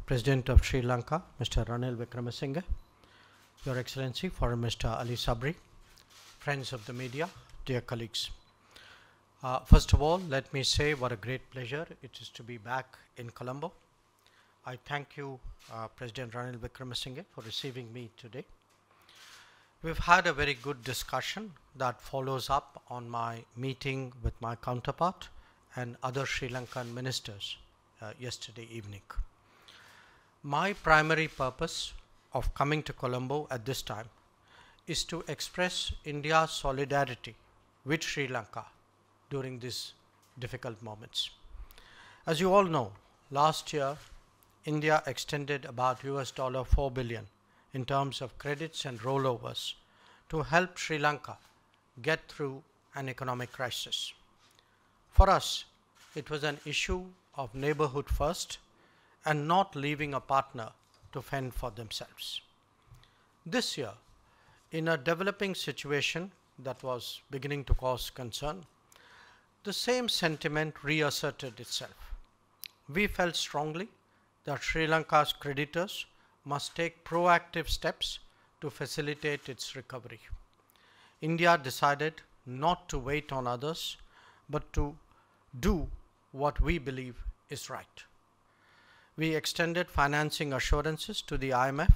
President of Sri Lanka, Mr. Ranil Wickremesinghe, Your Excellency, Foreign Minister Ali Sabri, friends of the media, dear colleagues. First of all, let me say what a great pleasure it is to be back in Colombo. I thank you, President Ranil Wickremesinghe, for receiving me today. We've had a very good discussion that follows up on my meeting with my counterpart and other Sri Lankan ministers yesterday evening. My primary purpose of coming to Colombo at this time is to express India's solidarity with Sri Lanka during these difficult moments. As you all know, last year India extended about $4 billion in terms of credits and rollovers to help Sri Lanka get through an economic crisis. For us, it was an issue of neighborhood first and not leaving a partner to fend for themselves. This year, in a developing situation that was beginning to cause concern, the same sentiment reasserted itself. We felt strongly that Sri Lanka's creditors must take proactive steps to facilitate its recovery. India decided not to wait on others, but to do what we believe is right. We extended financing assurances to the IMF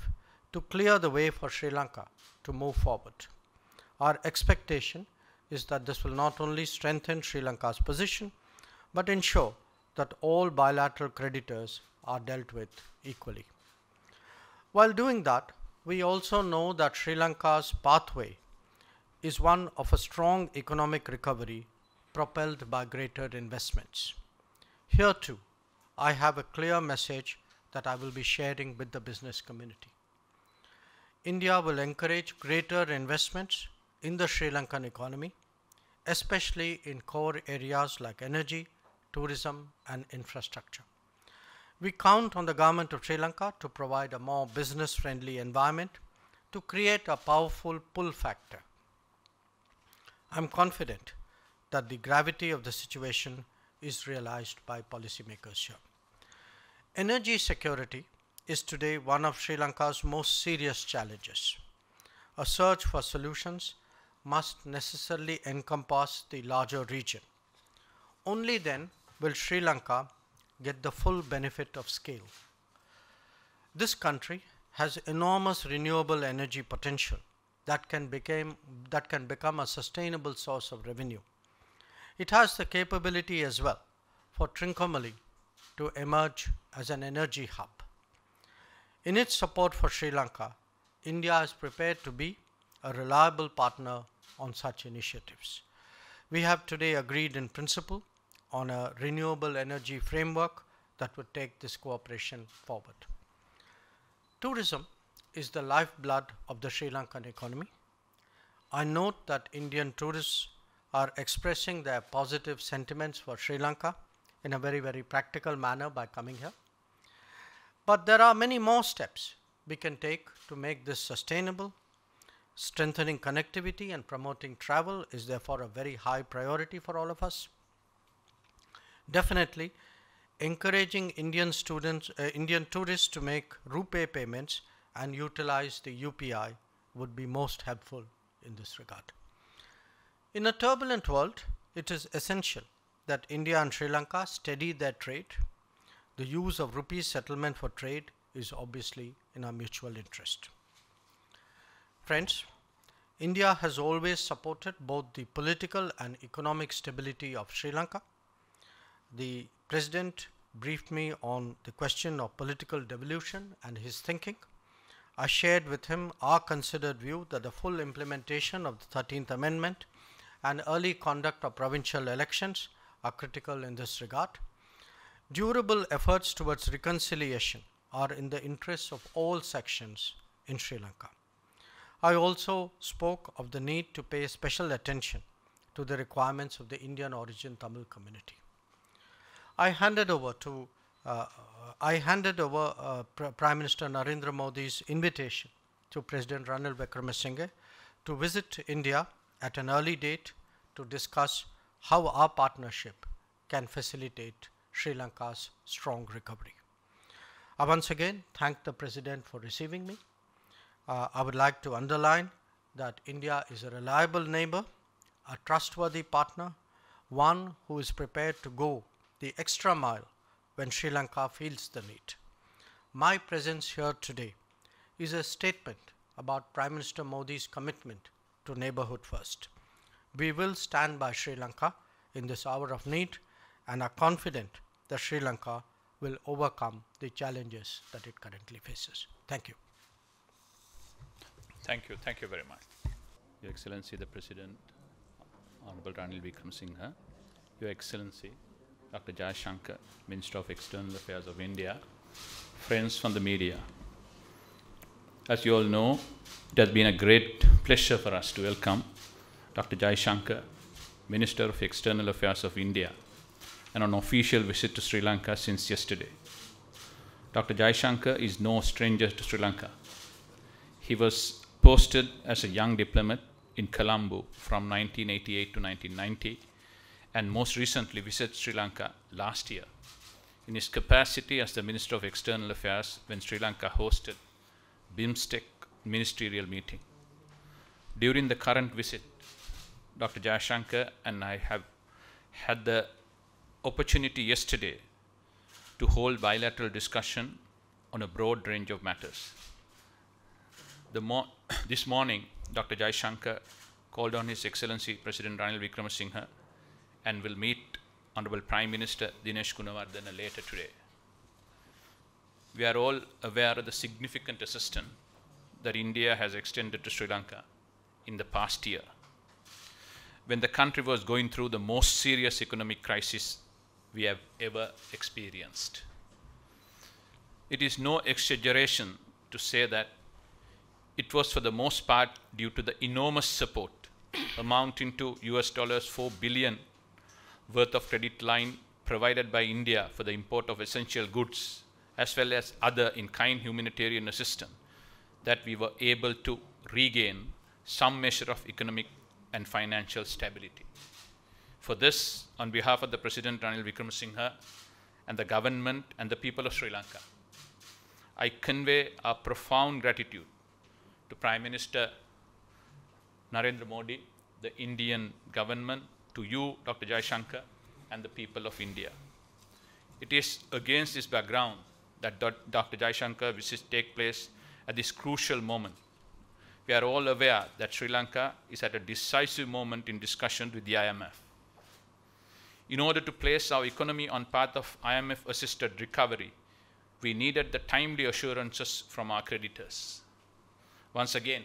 to clear the way for Sri Lanka to move forward. Our expectation is that this will not only strengthen Sri Lanka's position, but ensure that all bilateral creditors are dealt with equally. While doing that, we also know that Sri Lanka's pathway is one of a strong economic recovery propelled by greater investments. Here too, I have a clear message that I will be sharing with the business community. India will encourage greater investments in the Sri Lankan economy, especially in core areas like energy, tourism, and infrastructure. We count on the government of Sri Lanka to provide a more business-friendly environment to create a powerful pull factor. I'm confident that the gravity of the situation is realized by policymakers here. Energy security is today one of Sri Lanka's most serious challenges. A search for solutions must necessarily encompass the larger region. Only then will Sri Lanka get the full benefit of scale. This country has enormous renewable energy potential that can become a sustainable source of revenue. It has the capability as well for Trincomalee to emerge as an energy hub. In its support for Sri Lanka, India is prepared to be a reliable partner on such initiatives. We have today agreed in principle on a renewable energy framework that would take this cooperation forward. Tourism is the lifeblood of the Sri Lankan economy. I note that Indian tourists are expressing their positive sentiments for Sri Lanka in a very, very practical manner by coming here. But there are many more steps we can take to make this sustainable. Strengthening connectivity and promoting travel is therefore a very high priority for all of us. Definitely, encouraging Indian tourists to make RuPay payments and utilize the UPI would be most helpful in this regard. In a turbulent world, it is essential that India and Sri Lanka steady their trade. The use of rupee settlement for trade is obviously in our mutual interest. Friends, India has always supported both the political and economic stability of Sri Lanka. The President briefed me on the question of political devolution and his thinking. I shared with him our considered view that the full implementation of the 13th Amendment and early conduct of provincial elections are critical in this regard. Durable efforts towards reconciliation are in the interests of all sections in Sri Lanka. I also spoke of the need to pay special attention to the requirements of the Indian origin Tamil community. I handed over Prime Minister Narendra Modi's invitation to President Ranil Wickremesinghe to visit India at an early date to discuss how our partnership can facilitate Sri Lanka's strong recovery. I once again thank the President for receiving me. I would like to underline that India is a reliable neighbor, a trustworthy partner, one who is prepared to go the extra mile when Sri Lanka feels the need. My presence here today is a statement about Prime Minister Modi's commitment to neighborhood first. We will stand by Sri Lanka in this hour of need and are confident that Sri Lanka will overcome the challenges that it currently faces. Thank you. Thank you very much. Your Excellency the President, Honorable Ranil Wickremesinghe, Your Excellency Dr. Jaishankar, Minister of External Affairs of India, friends from the media. As you all know, it has been a great pleasure for us to welcome Dr. Jaishankar, Minister of External Affairs of India, and on official visit to Sri Lanka since yesterday. Dr. Jaishankar is no stranger to Sri Lanka. He was posted as a young diplomat in Colombo from 1988 to 1990, and most recently visited Sri Lanka last year in his capacity as the Minister of External Affairs when Sri Lanka hosted BIMSTEC ministerial meeting. During the current visit, Dr. Jaishankar and I have had the opportunity yesterday to hold bilateral discussion on a broad range of matters. This morning, Dr. Jaishankar called on His Excellency President Ranil Wickremesinghe and will meet Honorable Prime Minister Dinesh Gunawardena later today. We are all aware of the significant assistance that India has extended to Sri Lanka in the past year, when the country was going through the most serious economic crisis we have ever experienced. It is no exaggeration to say that it was for the most part due to the enormous support amounting to $4 billion worth of credit line provided by India for the import of essential goods, as well as other in-kind humanitarian assistance, that we were able to regain some measure of economic and financial stability. For this, on behalf of the President Ranil Wickremesinghe and the government and the people of Sri Lanka, I convey our profound gratitude to Prime Minister Narendra Modi, the Indian government, to you, Dr. Jaishankar, and the people of India. It is against this background that Dr. Jaishankar visits take place at this crucial moment. We are all aware that Sri Lanka is at a decisive moment in discussion with the IMF. In order to place our economy on path of IMF-assisted recovery, we needed the timely assurances from our creditors. Once again,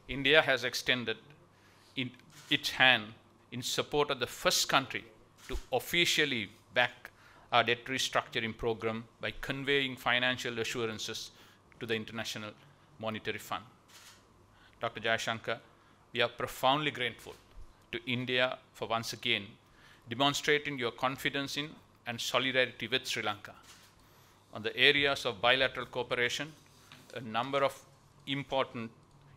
India has extended its hand in support of the first country to officially back our debt restructuring program by conveying financial assurances to the International Monetary Fund. Dr. Jaishankar, we are profoundly grateful to India for once again demonstrating your confidence in and solidarity with Sri Lanka. On the areas of bilateral cooperation, a number of important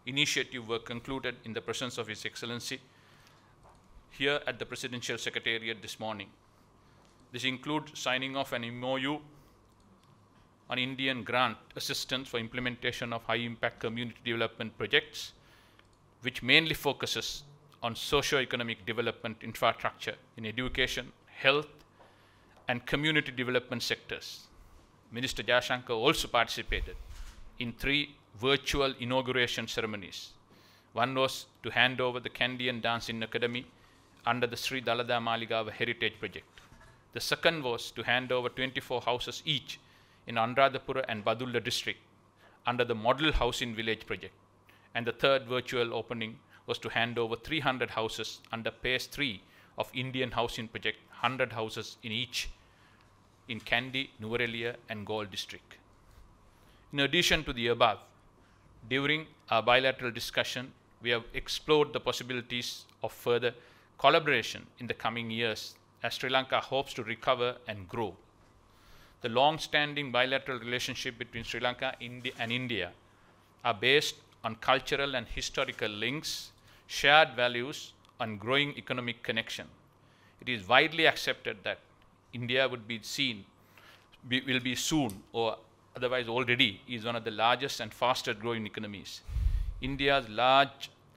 initiatives were concluded in the presence of His Excellency here at the Presidential Secretariat this morning. This includes signing off an MOU on Indian grant assistance for implementation of high-impact community development projects, which mainly focuses on socio-economic development infrastructure in education, health, and community development sectors. Minister Jaishankar also participated in 3 virtual inauguration ceremonies. One was to hand over the Kandyan Dancing Academy under the Sri Dalada Maligawa Heritage Project. The second was to hand over 24 houses each in Anuradhapura and Badulla district under the Model Housing Village project. And the third virtual opening was to hand over 300 houses under Phase 3 of Indian Housing Project, 100 houses in each in Kandy, Nuwara and Galle district. In addition to the above, during our bilateral discussion, we have explored the possibilities of further collaboration in the coming years as Sri Lanka hopes to recover and grow. The long-standing bilateral relationship between Sri Lanka and India are based on cultural and historical links, shared values, and growing economic connection. It is widely accepted that India will be soon otherwise already is one of the largest and fastest growing economies. India's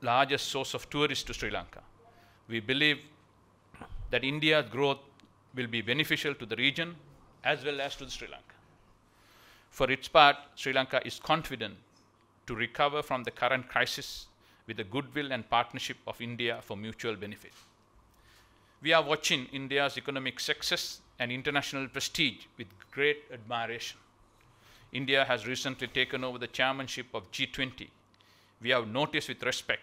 largest source of tourists to Sri Lanka. We believe that India's growth will be beneficial to the region as well as to Sri Lanka. For its part, Sri Lanka is confident to recover from the current crisis with the goodwill and partnership of India for mutual benefit. We are watching India's economic success and international prestige with great admiration. India has recently taken over the chairmanship of G20. We have noticed with respect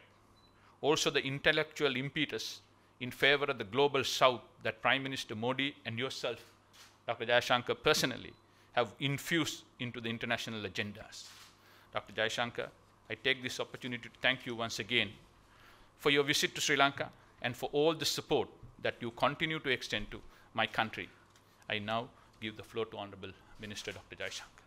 also the intellectual impetus in favor of the global south that Prime Minister Modi and yourself, Dr. Jaishankar, personally have infused into the international agendas. Dr. Jaishankar, I take this opportunity to thank you once again for your visit to Sri Lanka and for all the support that you continue to extend to my country. I now give the floor to Honorable Minister Dr. Jaishankar.